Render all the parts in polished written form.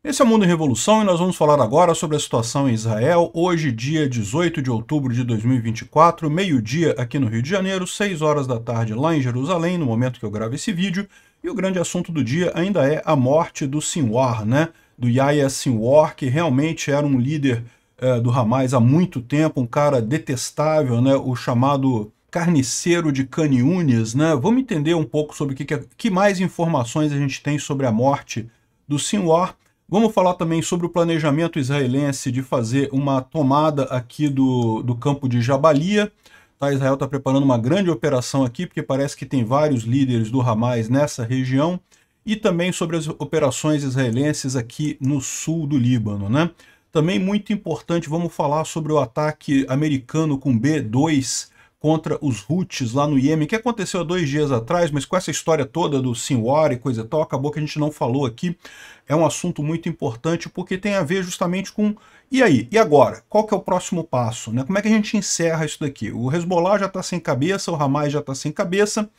Esse é o Mundo em Revolução e nós vamos falar agora sobre a situação em Israel, hoje, dia 18 de outubro de 2024, meio-dia aqui no Rio de Janeiro, 6 horas da tarde lá em Jerusalém, no momento que eu gravo esse vídeo. E o grande assunto do dia ainda é a morte do Sinwar, né? Do Yahya Sinwar, que realmente era um líder do Hamas há muito tempo, um cara detestável, né? O chamado carniceiro de Khan Yunis, né? Vamos entender um pouco sobre que mais informações a gente tem sobre a morte do Sinwar. Vamos falar também sobre o planejamento israelense de fazer uma tomada aqui do campo de Jabalia. Tá, Israel está preparando uma grande operação aqui, porque parece que tem vários líderes do Hamas nessa região. E também sobre as operações israelenses aqui no sul do Líbano, né? Também muito importante, vamos falar sobre o ataque americano com B-2 contra os Houthis lá no Iêmen, que aconteceu há 2 dias atrás, mas com essa história toda do Sinwar e coisa e tal, acabou que a gente não falou aqui. É um assunto muito importante porque tem a ver justamente com... E aí? E agora? Qual que é o próximo passo, né? Como é que a gente encerra isso daqui? O Hezbollah já está sem cabeça, o Hamas já está sem cabeça.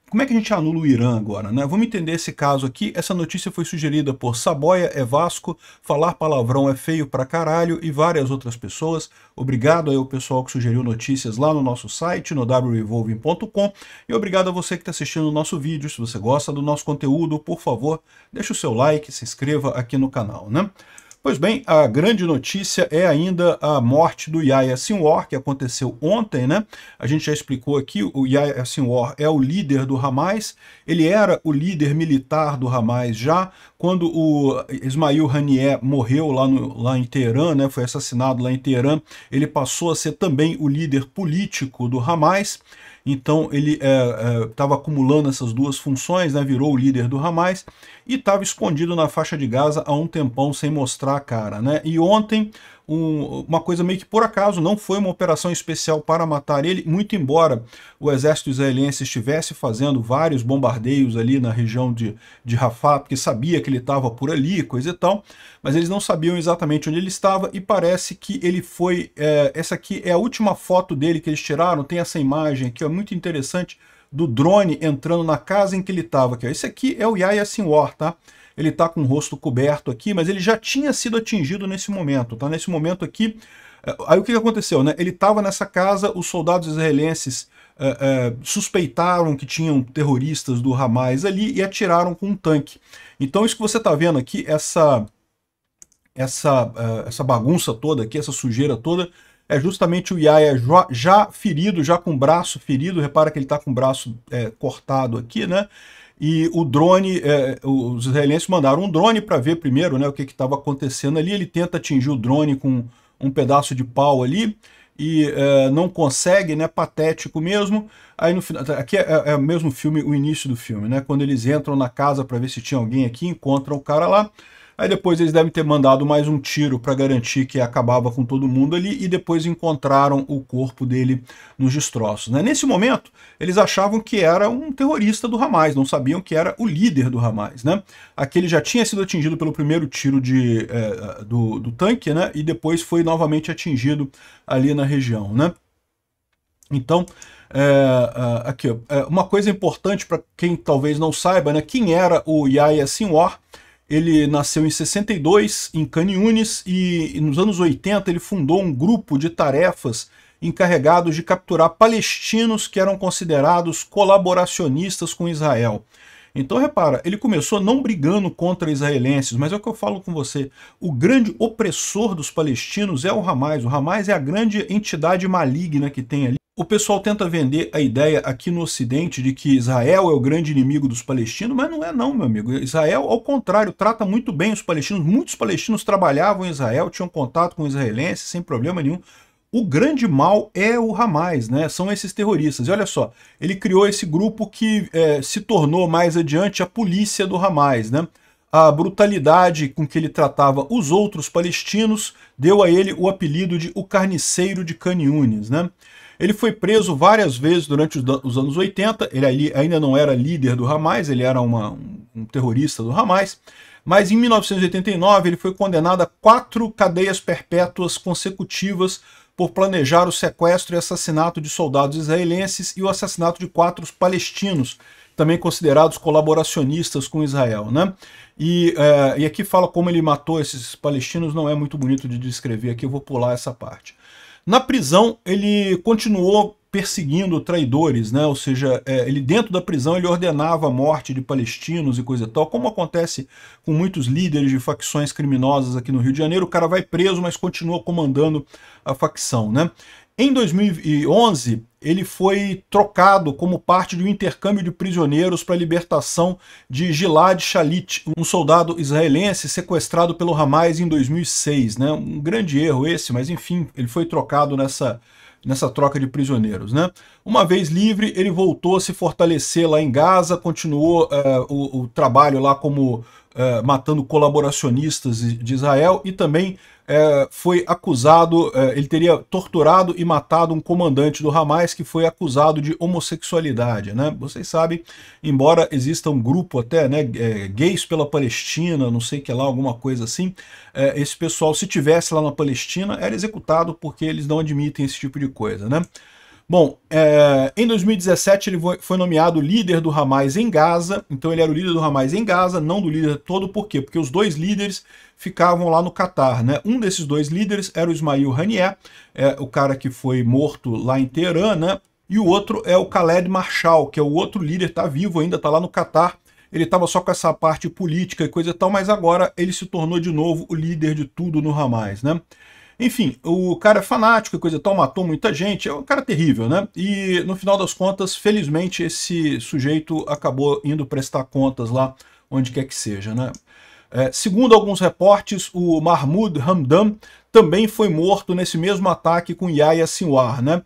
Como é que a gente anula o Irã agora, né? Vamos entender esse caso aqui. Essa notícia foi sugerida por Saboia é Vasco, Falar Palavrão é Feio pra Caralho e várias outras pessoas. Obrigado aí ao pessoal que sugeriu notícias lá no nosso site, no wrevolving.com. E obrigado a você que está assistindo o nosso vídeo. Se você gosta do nosso conteúdo, por favor, deixe o seu like, se inscreva aqui no canal, né? Pois bem, a grande notícia é ainda a morte do Yahya Sinwar, que aconteceu ontem, né? A gente já explicou aqui, o Yahya Sinwar é o líder do Hamas, ele era o líder militar do Hamas já quando o Ismail Haniyeh morreu lá em Teherã, né? Foi assassinado lá em Teherã, ele passou a ser também o líder político do Hamas. Então ele estava acumulando essas duas funções, né, virou o líder do Hamas e estava escondido na faixa de Gaza há um tempão sem mostrar a cara, né? E ontem uma coisa meio que por acaso, não foi uma operação especial para matar ele, muito embora o exército israelense estivesse fazendo vários bombardeios ali na região de Rafah, porque sabia que ele estava por ali, coisa e tal, mas eles não sabiam exatamente onde ele estava e parece que ele foi... essa aqui é a última foto dele que eles tiraram, tem essa imagem aqui, ó, muito interessante, do drone entrando na casa em que ele estava. Esse aqui é o Yahya Sinwar, tá? Ele está com o rosto coberto aqui, mas ele já tinha sido atingido nesse momento, tá? Nesse momento aqui, aí o que aconteceu, né? Ele estava nessa casa, os soldados israelenses suspeitaram que tinham terroristas do Hamas ali e atiraram com um tanque. Então isso que você está vendo aqui, essa bagunça toda aqui, essa sujeira toda, é justamente o Yahya já ferido, já com o braço ferido. Repara que ele está com o braço cortado aqui, né? E o drone, os israelenses mandaram um drone para ver primeiro, né, o que estava acontecendo ali. Ele tenta atingir o drone com um pedaço de pau ali e não consegue, né, patético mesmo. Aí no final, aqui é o mesmo filme, o início do filme, né, quando eles entram na casa para ver se tinha alguém aqui, encontram o cara lá. Aí depois eles devem ter mandado mais um tiro para garantir que acabava com todo mundo ali e depois encontraram o corpo dele nos destroços, né? Nesse momento, eles achavam que era um terrorista do Hamas, não sabiam que era o líder do Hamas, né? Aquele já tinha sido atingido pelo primeiro tiro do tanque, né? E depois foi novamente atingido ali na região, né? Então, aqui, uma coisa importante para quem talvez não saiba, né? Quem era o Yahya Sinwar? Ele nasceu em 62 em Khan Yunis e nos anos 80 ele fundou um grupo de tarefas encarregados de capturar palestinos que eram considerados colaboracionistas com Israel. Então repara, ele começou não brigando contra israelenses, mas é o que eu falo com você, o grande opressor dos palestinos é o Hamas. O Hamas é a grande entidade maligna que tem ali. O pessoal tenta vender a ideia aqui no Ocidente de que Israel é o grande inimigo dos palestinos, mas não é não, meu amigo. Israel, ao contrário, trata muito bem os palestinos. Muitos palestinos trabalhavam em Israel, tinham contato com israelenses sem problema nenhum. O grande mal é o Hamas, né? São esses terroristas. E olha só, ele criou esse grupo que se tornou mais adiante a polícia do Hamas, né? A brutalidade com que ele tratava os outros palestinos deu a ele o apelido de o carniceiro de Khan Yunis, né? Ele foi preso várias vezes durante os anos 80, ele ainda não era líder do Hamas, ele era um terrorista do Hamas, mas em 1989 ele foi condenado a 4 cadeias perpétuas consecutivas por planejar o sequestro e assassinato de soldados israelenses e o assassinato de 4 palestinos, também considerados colaboracionistas com Israel, né? E aqui fala como ele matou esses palestinos, não é muito bonito de descrever aqui, eu vou pular essa parte. Na prisão, ele continuou perseguindo traidores, né? Ou seja, ele dentro da prisão ele ordenava a morte de palestinos e coisa e tal, como acontece com muitos líderes de facções criminosas aqui no Rio de Janeiro. O cara vai preso, mas continua comandando a facção, né? Em 2011, ele foi trocado como parte de um intercâmbio de prisioneiros para a libertação de Gilad Shalit, um soldado israelense sequestrado pelo Hamas em 2006. Né? Um grande erro esse, mas enfim, ele foi trocado nessa troca de prisioneiros. Né? Uma vez livre, ele voltou a se fortalecer lá em Gaza, continuou o trabalho lá como matando colaboracionistas de Israel e também foi acusado, ele teria torturado e matado um comandante do Hamas que foi acusado de homossexualidade. Né? Vocês sabem, embora exista um grupo até, né, gays pela Palestina, não sei que lá, alguma coisa assim, esse pessoal, se tivesse lá na Palestina, era executado porque eles não admitem esse tipo de coisa. Né? Bom, em 2017 ele foi nomeado líder do Hamas em Gaza, então ele era o líder do Hamas em Gaza, não do líder todo, por quê? Porque os dois líderes ficavam lá no Catar, né? Um desses dois líderes era o Ismail Haniyeh, o cara que foi morto lá em Teherã, né? E o outro é o Khaled Marshall, que é o outro líder, tá vivo ainda, tá lá no Catar. Ele estava só com essa parte política e coisa e tal, mas agora ele se tornou de novo o líder de tudo no Hamas, né? Enfim, o cara é fanático e coisa e tal, matou muita gente, é um cara terrível, né? E no final das contas, felizmente, esse sujeito acabou indo prestar contas lá, onde quer que seja, né? Segundo alguns reportes, o Mahmoud Hamdan também foi morto nesse mesmo ataque com Yahya Sinwar, né?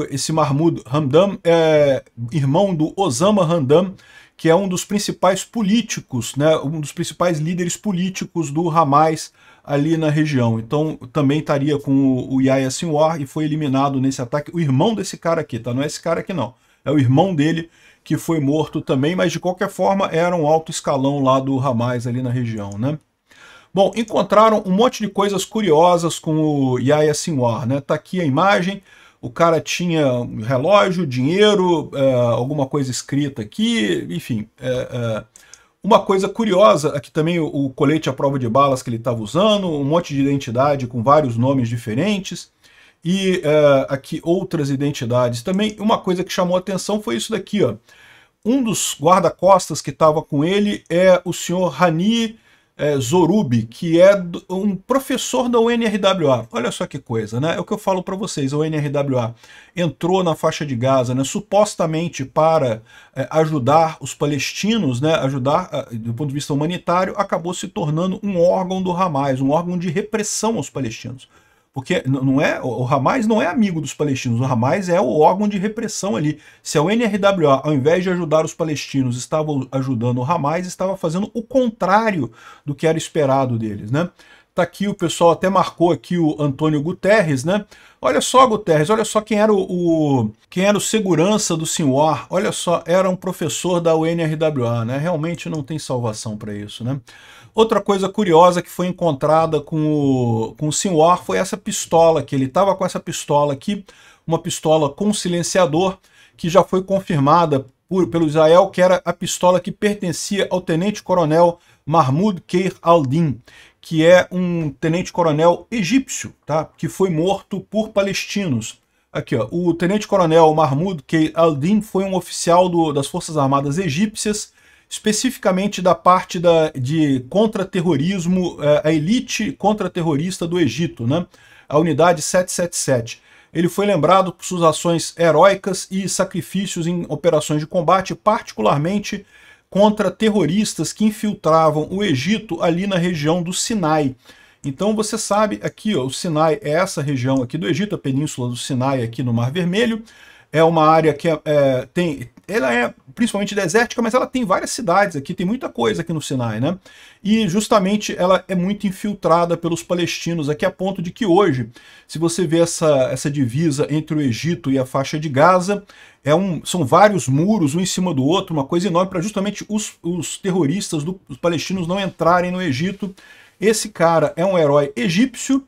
Esse Mahmoud Hamdan é irmão do Osama Hamdan, que é um dos principais políticos, né? Um dos principais líderes políticos do Hamas ali na região. Então também estaria com o Yahya Sinwar e foi eliminado nesse ataque. O irmão desse cara aqui, tá? Não é esse cara aqui não. É o irmão dele que foi morto também, mas de qualquer forma era um alto escalão lá do Hamas ali na região, né? Bom, encontraram um monte de coisas curiosas com o Yahya Sinwar, né? Tá aqui a imagem. O cara tinha um relógio, dinheiro, alguma coisa escrita aqui, enfim. Uma coisa curiosa, aqui também o colete à prova de balas que ele estava usando, um monte de identidade com vários nomes diferentes, e aqui outras identidades também. Uma coisa que chamou a atenção foi isso daqui, ó. Um dos guarda-costas que estava com ele é o senhor Hani Zorubi, que é um professor da UNRWA. Olha só que coisa, né? É o que eu falo para vocês, a UNRWA entrou na faixa de Gaza, né, supostamente para ajudar os palestinos, né, ajudar do ponto de vista humanitário, acabou se tornando um órgão do Hamas, um órgão de repressão aos palestinos. Porque o Hamas não é amigo dos palestinos, o Hamas é o órgão de repressão ali. Se a UNRWA, ao invés de ajudar os palestinos, estava ajudando o Hamas, estava fazendo o contrário do que era esperado deles, né? Tá aqui, o pessoal até marcou aqui o Antônio Guterres, né? Olha só, Guterres, olha só quem era o segurança do Sinwar. Olha só, era um professor da UNRWA, né? Realmente não tem salvação para isso, né? Outra coisa curiosa que foi encontrada com o Sinwar foi essa pistola, que ele estava com essa pistola aqui, uma pistola com silenciador, que já foi confirmada pelo Israel, que era a pistola que pertencia ao tenente-coronel Mahmoud Kheir al-Din, que é um tenente-coronel egípcio, tá? Que foi morto por palestinos. Aqui, ó, o tenente-coronel Mahmoud Kheir al-Din foi um oficial das Forças Armadas Egípcias, especificamente da parte de contra-terrorismo, a elite contra-terrorista do Egito, né? A unidade 777. Ele foi lembrado por suas ações heróicas e sacrifícios em operações de combate, particularmente contra terroristas que infiltravam o Egito ali na região do Sinai. Então você sabe, aqui ó, o Sinai é essa região aqui do Egito, a península do Sinai aqui no Mar Vermelho. É uma área que ela é principalmente desértica, mas ela tem várias cidades aqui, tem muita coisa aqui no Sinai, né? E justamente ela é muito infiltrada pelos palestinos aqui, a ponto de que hoje, se você vê essa divisa entre o Egito e a faixa de Gaza, são vários muros, um em cima do outro, uma coisa enorme para justamente os terroristas os palestinos não entrarem no Egito. Esse cara é um herói egípcio,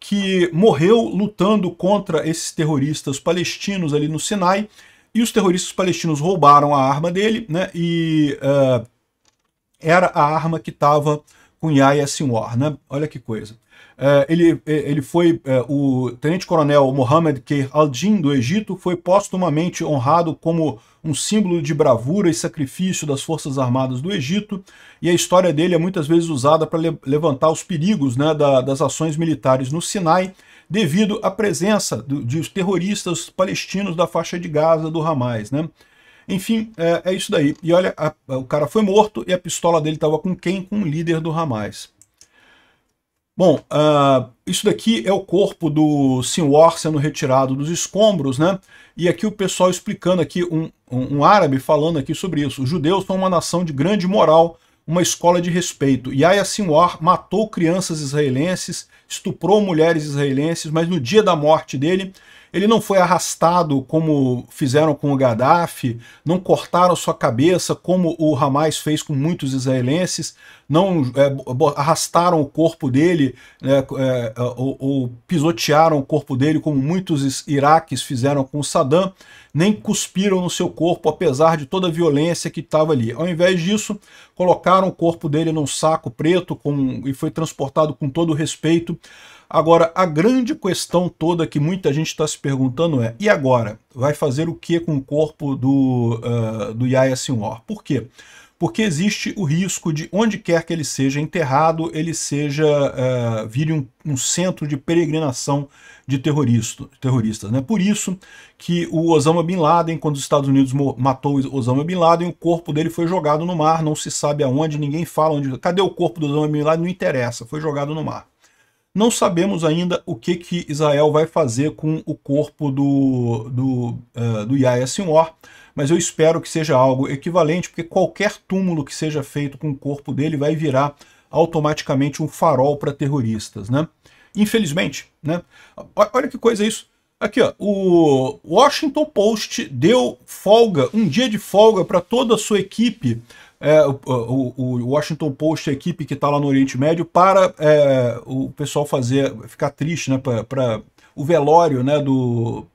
que morreu lutando contra esses terroristas palestinos ali no Sinai, e os terroristas palestinos roubaram a arma dele, né, e era a arma que estava com Yahya Sinwar, né? Olha que coisa. Ele foi o tenente-coronel Mohammed Kheir al-Din do Egito, foi póstumamente honrado como um símbolo de bravura e sacrifício das Forças Armadas do Egito, e a história dele é muitas vezes usada para levantar os perigos, né, das ações militares no Sinai, devido à presença de terroristas palestinos da faixa de Gaza, do Hamas, né? Enfim, é isso daí. E olha, o cara foi morto e a pistola dele estava com quem? Com o líder do Hamas. Bom, isso daqui é o corpo do Sinwar sendo retirado dos escombros, né? E aqui o pessoal explicando aqui, um árabe falando aqui sobre isso. Os judeus são uma nação de grande moral, uma escola de respeito. Yahya Sinwar matou crianças israelenses, estuprou mulheres israelenses, mas no dia da morte dele, ele não foi arrastado como fizeram com o Gaddafi, não cortaram sua cabeça como o Hamas fez com muitos israelenses, não arrastaram o corpo dele, ou pisotearam o corpo dele como muitos iraques fizeram com o Saddam, nem cuspiram no seu corpo, apesar de toda a violência que estava ali. Ao invés disso, colocaram o corpo dele num saco preto e foi transportado com todo o respeito. Agora, a grande questão toda que muita gente está se perguntando é, e agora? Vai fazer o que com o corpo do Yahya Sinwar? Por quê? Porque existe o risco de, onde quer que ele seja enterrado, ele vire um centro de peregrinação de terroristas, né? Por isso que o Osama Bin Laden, quando os Estados Unidos matou o Osama Bin Laden, o corpo dele foi jogado no mar, não se sabe aonde, ninguém fala onde. Cadê o corpo do Osama Bin Laden? Não interessa, foi jogado no mar. Não sabemos ainda o que Israel vai fazer com o corpo do Yahya Sinwar, mas eu espero que seja algo equivalente, porque qualquer túmulo que seja feito com o corpo dele vai virar automaticamente um farol para terroristas, né? Infelizmente, né? Olha que coisa isso. Aqui, ó, o Washington Post deu folga, um dia de folga para toda a sua equipe, o Washington Post, a equipe que está lá no Oriente Médio, para o pessoal ficar triste, né, para o velório, né, do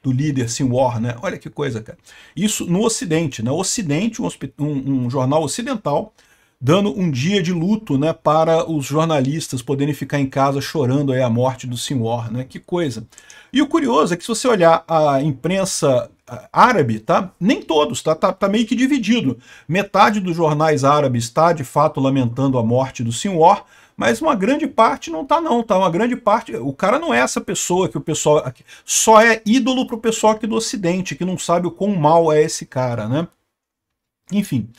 líder Sinwar, né? Olha que coisa, cara. Isso no Ocidente, né? Ocidente, um jornal ocidental, dando um dia de luto, né, para os jornalistas poderem ficar em casa chorando aí a morte do Sinwar, né? Que coisa. E o curioso é que se você olhar a imprensa árabe, tá? Nem todos, tá meio que dividido. Metade dos jornais árabes está de fato lamentando a morte do Sinwar, mas uma grande parte não tá não, tá? Uma grande parte, o cara não é essa pessoa que o pessoal só é ídolo pro pessoal aqui do Ocidente, que não sabe o quão mal é esse cara, né? Enfim.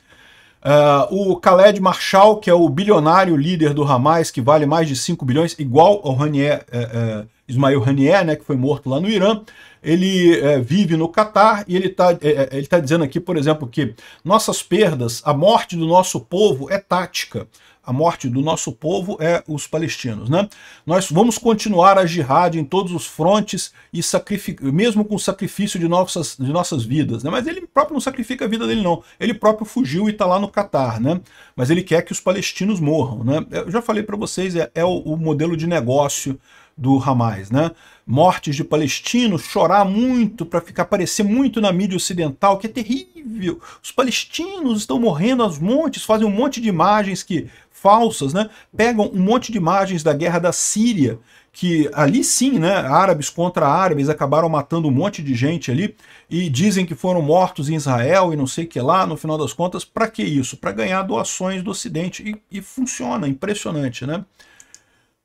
O Khaled Marshall, que é o bilionário líder do Hamas, que vale mais de 5 bilhões, igual ao Ismail Haniyeh, né, que foi morto lá no Irã, ele vive no Catar e ele tá dizendo aqui, por exemplo, que nossas perdas, a morte do nosso povo é tática. A morte do nosso povo é os palestinos, né? Nós vamos continuar a jihad em todos os frontes, e mesmo com o sacrifício de nossas vidas, né? Mas ele próprio não sacrifica a vida dele, não. Ele próprio fugiu e está lá no Catar, né? Mas ele quer que os palestinos morram, né? Eu já falei para vocês, é o modelo de negócio do Hamas, né? Mortes de palestinos, chorar muito para aparecer muito na mídia ocidental, que é terrível. Os palestinos estão morrendo aos montes, fazem um monte de imagens falsas, né? Pegam um monte de imagens da guerra da Síria, que ali sim, né, árabes contra árabes acabaram matando um monte de gente ali, e dizem que foram mortos em Israel e não sei o que lá, no final das contas. Para que isso? Para ganhar doações do Ocidente, e funciona, impressionante, né?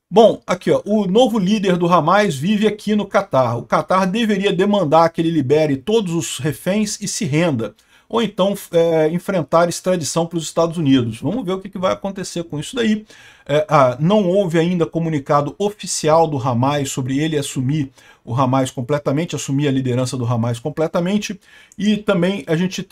Bom, aqui ó, o novo líder do Hamas vive aqui no Catar. O Catar deveria demandar que ele libere todos os reféns e se renda, ou então enfrentar extradição para os Estados Unidos. Vamos ver o que vai acontecer com isso daí. Não houve ainda comunicado oficial do Hamas sobre ele assumir o Hamas completamente, assumir a liderança do Hamas completamente, e também a gente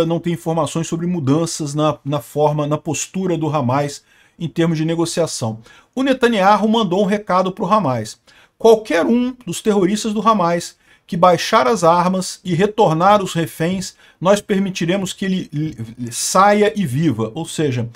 não tem informações sobre mudanças na postura do Hamas em termos de negociação. O Netanyahu mandou um recado para o Hamas. Qualquer um dos terroristas do Hamas que baixar as armas e retornar os reféns, nós permitiremos que ele saia e viva. Ou seja,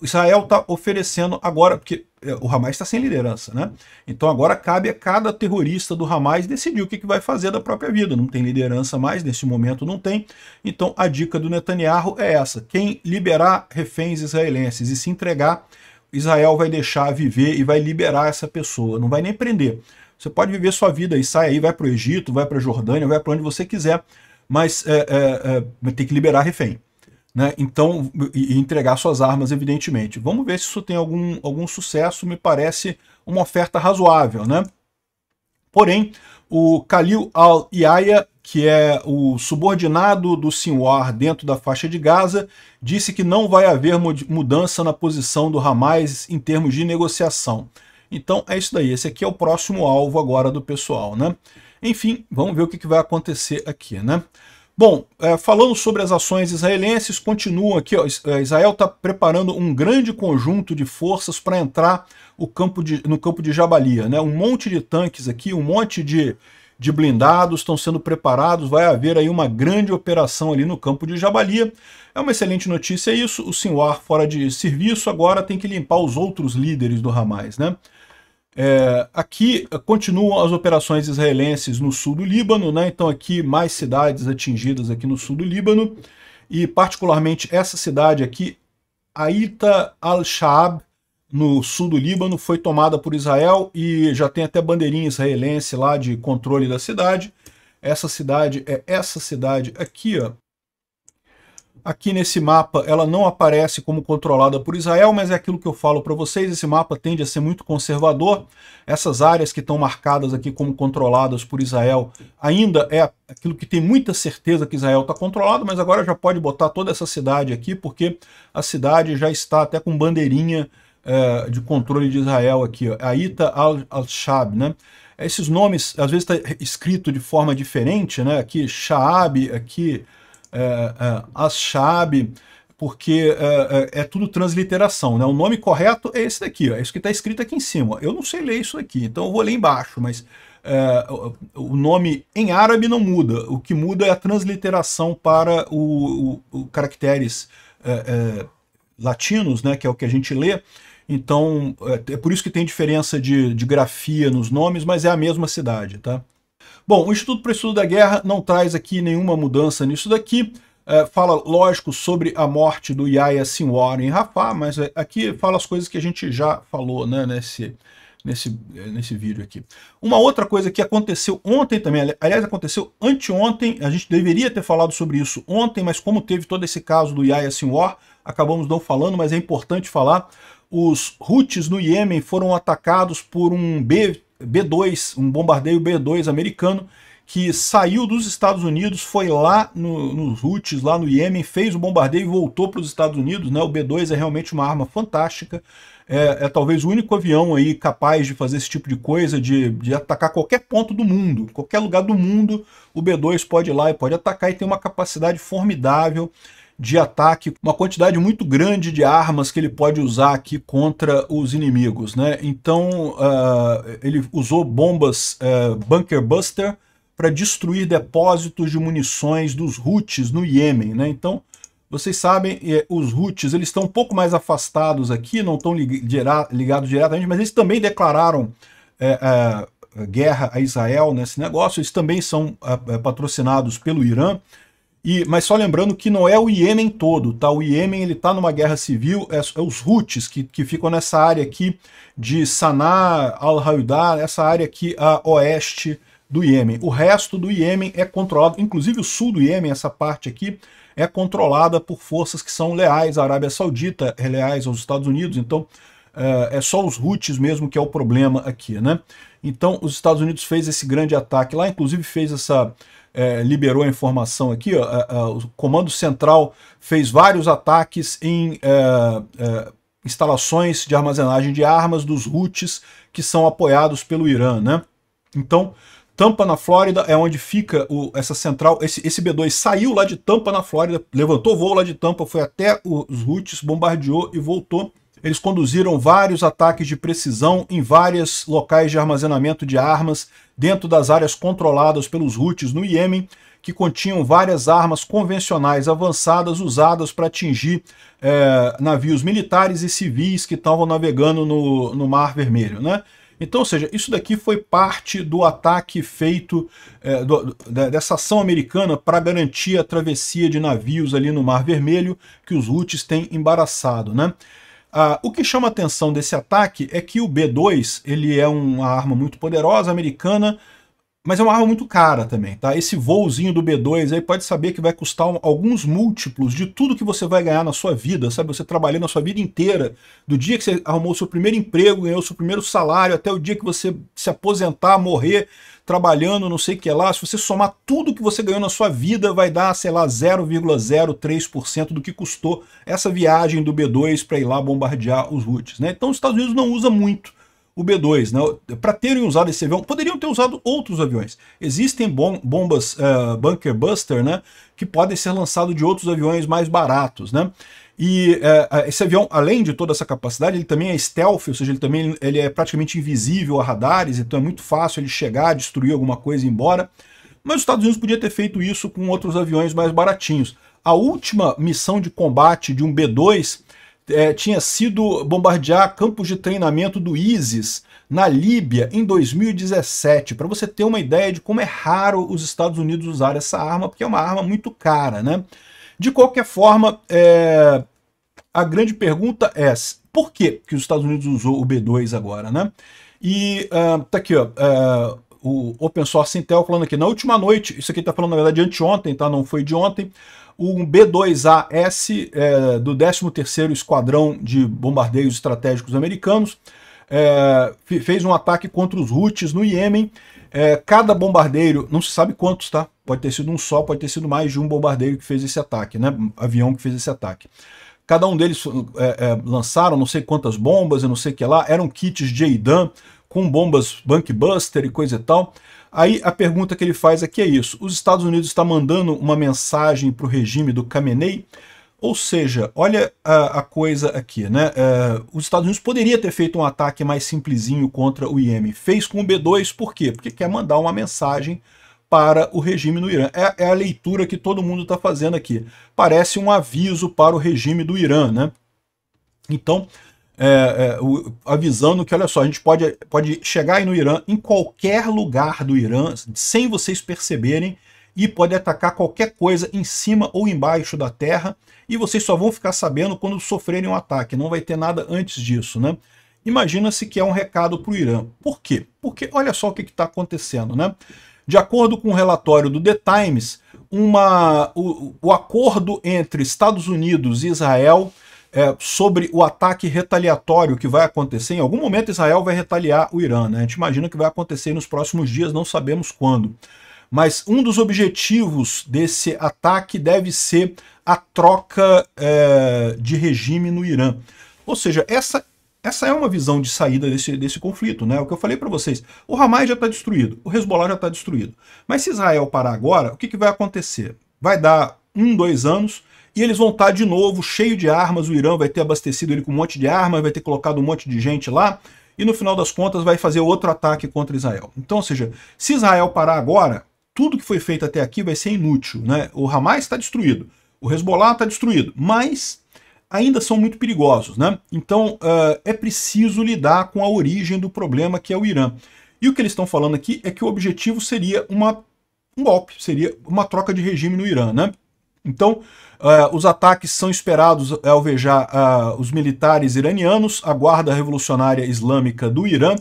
Israel está oferecendo agora, porque o Hamas está sem liderança, né? Então agora cabe a cada terrorista do Hamas decidir o que vai fazer da própria vida. Não tem liderança mais, nesse momento não tem. Então a dica do Netanyahu é essa: quem liberar reféns israelenses e se entregar, Israel vai deixar viver e vai liberar essa pessoa, não vai nem prender. Você pode viver sua vida e sai aí, vai para o Egito, vai para a Jordânia, vai para onde você quiser, mas vai ter que liberar refém, né? Então, e entregar suas armas, evidentemente. Vamos ver se isso tem algum sucesso. Me parece uma oferta razoável, né? Porém, o Khalil al-Yahya, que é o subordinado do Sinwar dentro da faixa de Gaza, disse que não vai haver mudança na posição do Hamas em termos de negociação. Então é isso daí, esse aqui é o próximo alvo agora do pessoal, né? Enfim, vamos ver o que vai acontecer aqui, né? Bom, falando sobre as ações israelenses, continuam aqui, ó, Israel está preparando um grande conjunto de forças para entrar no campo de Jabalia, né? Um monte de tanques aqui, um monte de blindados estão sendo preparados, vai haver aí uma grande operação ali no campo de Jabalia. É uma excelente notícia isso, o Sinwar fora de serviço agora tem que limpar os outros líderes do Hamas, né? Aqui continuam as operações israelenses no sul do Líbano, né? Então aqui mais cidades atingidas aqui no sul do Líbano, e particularmente essa cidade aqui, Aita al-Shaab, no sul do Líbano, foi tomada por Israel e já tem até bandeirinha israelense lá de controle da cidade. Essa cidade é essa cidade aqui, ó. Aqui nesse mapa ela não aparece como controlada por Israel, mas é aquilo que eu falo para vocês, esse mapa tende a ser muito conservador. Essas áreas que estão marcadas aqui como controladas por Israel ainda é aquilo que tem muita certeza que Israel está controlado, mas agora já pode botar toda essa cidade aqui, porque a cidade já está até com bandeirinha de controle de Israel aqui, ó, Aita al-Shaab, né? Esses nomes às vezes está escrito de forma diferente, né? Aqui Shaab, aqui As-Shaab, porque é tudo transliteração, né? O nome correto é esse daqui, ó, é isso que está escrito aqui em cima. Eu não sei ler isso aqui, então eu vou ler embaixo, mas o nome em árabe não muda. O que muda é a transliteração para os caracteres latinos, né? Que é o que a gente lê. Então, é por isso que tem diferença de grafia nos nomes, mas é a mesma cidade, tá? Bom, o Instituto para o Estudo da Guerra não traz aqui nenhuma mudança nisso daqui. Fala, lógico, sobre a morte do Yahya Sinwar em Rafah, mas aqui fala as coisas que a gente já falou, né, nesse vídeo aqui. Uma outra coisa que aconteceu ontem também, aliás, aconteceu anteontem, a gente deveria ter falado sobre isso ontem, mas como teve todo esse caso do Yahya Sinwar, acabamos não falando, mas é importante falar. Os Houthis no Iêmen foram atacados por um B-2, um bombardeio B-2 americano, que saiu dos Estados Unidos, foi lá nos Houthis, lá no Iêmen, fez o bombardeio e voltou para os Estados Unidos, né? O B-2 é realmente uma arma fantástica, é talvez o único avião aí capaz de fazer esse tipo de coisa, de atacar qualquer ponto do mundo, qualquer lugar do mundo, o B-2 pode ir lá e pode atacar, e tem uma capacidade formidável de ataque, uma quantidade muito grande de armas que ele pode usar aqui contra os inimigos, né? Então ele usou bombas Bunker Buster para destruir depósitos de munições dos Houthis no Iêmen, né? Então vocês sabem, os Houthis eles estão um pouco mais afastados aqui, não estão ligados diretamente, mas eles também declararam guerra a Israel nesse negócio. Eles também são patrocinados pelo Irã. Mas só lembrando que não é o Iêmen todo, tá? O Iêmen ele está numa guerra civil, é os Houthis que ficam nessa área aqui de Sanaa, Al-Hawdar, essa área aqui a oeste do Iêmen. O resto do Iêmen é controlado, inclusive o sul do Iêmen, essa parte aqui, é controlada por forças que são leais à Arábia Saudita, leais aos Estados Unidos. Então é só os Houthis mesmo que é o problema aqui, né? Então os Estados Unidos fez esse grande ataque lá, inclusive fez essa... liberou a informação aqui, ó, o Comando Central fez vários ataques em instalações de armazenagem de armas dos Houthis que são apoiados pelo Irã, né? Então, Tampa, na Flórida, é onde fica essa central. Esse B-2 saiu lá de Tampa, na Flórida, levantou voo lá de Tampa, foi até os Houthis, bombardeou e voltou. Eles conduziram vários ataques de precisão em vários locais de armazenamento de armas dentro das áreas controladas pelos Houthis no Iêmen, que continham várias armas convencionais avançadas usadas para atingir navios militares e civis que estavam navegando no Mar Vermelho, né? Então, ou seja, isso daqui foi parte do ataque feito, dessa ação americana para garantir a travessia de navios ali no Mar Vermelho que os Houthis têm embaraçado, né? O que chama a atenção desse ataque é que o B-2 ele é uma arma muito poderosa, americana, mas é uma arma muito cara também, tá? Esse voozinho do B-2 aí pode saber que vai custar alguns múltiplos de tudo que você vai ganhar na sua vida, sabe? Você trabalhando a sua vida inteira, do dia que você arrumou o seu primeiro emprego, ganhou o seu primeiro salário, até o dia que você se aposentar, morrer, trabalhando, não sei o que lá. Se você somar tudo que você ganhou na sua vida, vai dar, sei lá, 0,03% do que custou essa viagem do B-2 para ir lá bombardear os Houthis, né? Então os Estados Unidos não usa muito o B-2, né? Para terem usado esse avião, poderiam ter usado outros aviões. Existem bombas Bunker Buster, né, que podem ser lançados de outros aviões mais baratos, né? E esse avião, além de toda essa capacidade, ele também é stealth, ou seja, ele é praticamente invisível a radares, então é muito fácil ele chegar, destruir alguma coisa e ir embora. Mas os Estados Unidos podia ter feito isso com outros aviões mais baratinhos. A última missão de combate de um B-2 tinha sido bombardear campos de treinamento do ISIS na Líbia em 2017, para você ter uma ideia de como é raro os Estados Unidos usar essa arma, porque é uma arma muito cara, né? De qualquer forma, a grande pergunta é por que os Estados Unidos usou o B-2 agora, né? E tá aqui, ó, o Open Source Intel falando aqui, na última noite, isso aqui tá falando na verdade de anteontem, tá? Não foi de ontem, o B-2AS do 13º Esquadrão de Bombardeios Estratégicos Americanos fez um ataque contra os Houthis no Iêmen. Cada bombardeiro, não se sabe quantos, tá? Pode ter sido um só, pode ter sido mais de um bombardeiro que fez esse ataque, né? Avião que fez esse ataque. Cada um deles lançaram não sei quantas bombas e não sei o que lá, eram kits JDAM com bombas Bunkbuster e coisa e tal. Aí a pergunta que ele faz aqui é isso: os Estados Unidos estão mandando uma mensagem para o regime do Khamenei? Ou seja, olha a coisa aqui, né? Os Estados Unidos poderia ter feito um ataque mais simplesinho contra o Iêmen. Fez com o B-2, por quê? Porque quer mandar uma mensagem para o regime no Irã. É a leitura que todo mundo está fazendo aqui. Parece um aviso para o regime do Irã, né? Então, avisando que, olha só, a gente pode chegar aí no Irã, em qualquer lugar do Irã, sem vocês perceberem, e pode atacar qualquer coisa em cima ou embaixo da terra, e vocês só vão ficar sabendo quando sofrerem um ataque, não vai ter nada antes disso, né? Imagina-se que é um recado para o Irã. Por quê? Porque olha só o que está acontecendo, né? De acordo com o relatório do The Times, o acordo entre Estados Unidos e Israel sobre o ataque retaliatório que vai acontecer, em algum momento Israel vai retaliar o Irã, né? A gente imagina que vai acontecer nos próximos dias, não sabemos quando. Mas um dos objetivos desse ataque deve ser a troca de regime no Irã. Ou seja, essa é uma visão de saída desse conflito, né? O que eu falei para vocês, o Hamas já está destruído, o Hezbollah já está destruído. Mas se Israel parar agora, o que vai acontecer? Vai dar 2 anos e eles vão estar de novo cheio de armas, o Irã vai ter abastecido ele com um monte de armas, vai ter colocado um monte de gente lá, e no final das contas vai fazer outro ataque contra Israel. Então, ou seja, se Israel parar agora, tudo que foi feito até aqui vai ser inútil, né? O Hamas está destruído, o Hezbollah está destruído, mas ainda são muito perigosos, né? Então é preciso lidar com a origem do problema, que é o Irã. E o que eles estão falando aqui é que o objetivo seria um golpe, seria uma troca de regime no Irã, né? Então os ataques são esperados alvejar os militares iranianos, a Guarda Revolucionária Islâmica do Irã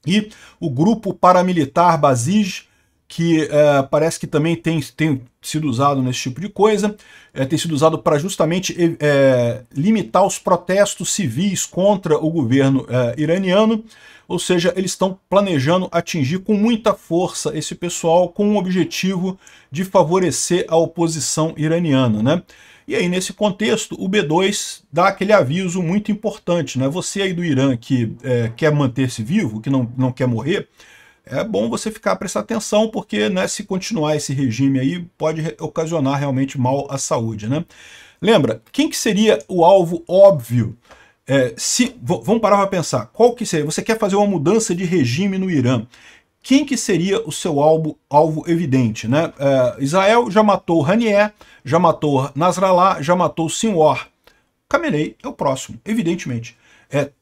e o grupo paramilitar Basij, que parece que também tem sido usado nesse tipo de coisa, tem sido usado para justamente limitar os protestos civis contra o governo iraniano, ou seja, eles estão planejando atingir com muita força esse pessoal com o objetivo de favorecer a oposição iraniana, né? E aí, nesse contexto, o B-2 dá aquele aviso muito importante, né? Você aí do Irã que quer manter-se vivo, que não quer morrer, é bom você prestar atenção, porque, né, se continuar esse regime aí, pode ocasionar realmente mal à saúde, né? Lembra, quem que seria o alvo óbvio? Vamos parar para pensar, qual que seria? Você quer fazer uma mudança de regime no Irã. quem que seria o seu alvo evidente, né? Israel já matou Hanieh, já matou Nasrallah, já matou Sinwar. Khamenei é o próximo, evidentemente.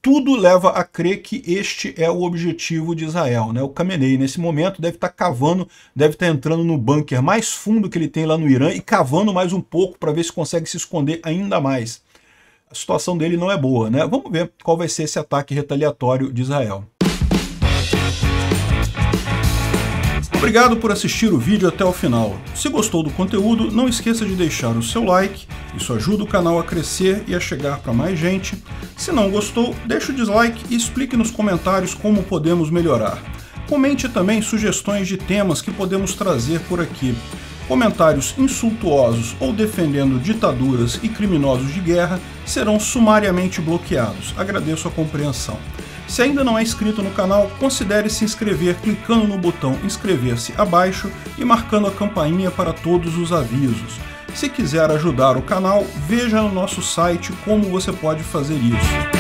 Tudo leva a crer que este é o objetivo de Israel, né? O Khamenei, nesse momento, deve estar cavando, deve estar entrando no bunker mais fundo que ele tem lá no Irã e cavando mais um pouco para ver se consegue se esconder ainda mais. A situação dele não é boa, né? Vamos ver qual vai ser esse ataque retaliatório de Israel. Obrigado por assistir o vídeo até o final. Se gostou do conteúdo, não esqueça de deixar o seu like, isso ajuda o canal a crescer e a chegar para mais gente. Se não gostou, deixe o dislike e explique nos comentários como podemos melhorar. Comente também sugestões de temas que podemos trazer por aqui. Comentários insultuosos ou defendendo ditaduras e criminosos de guerra serão sumariamente bloqueados. Agradeço a compreensão. Se ainda não é inscrito no canal, considere se inscrever clicando no botão inscrever-se abaixo e marcando a campainha para todos os avisos. Se quiser ajudar o canal, veja no nosso site como você pode fazer isso.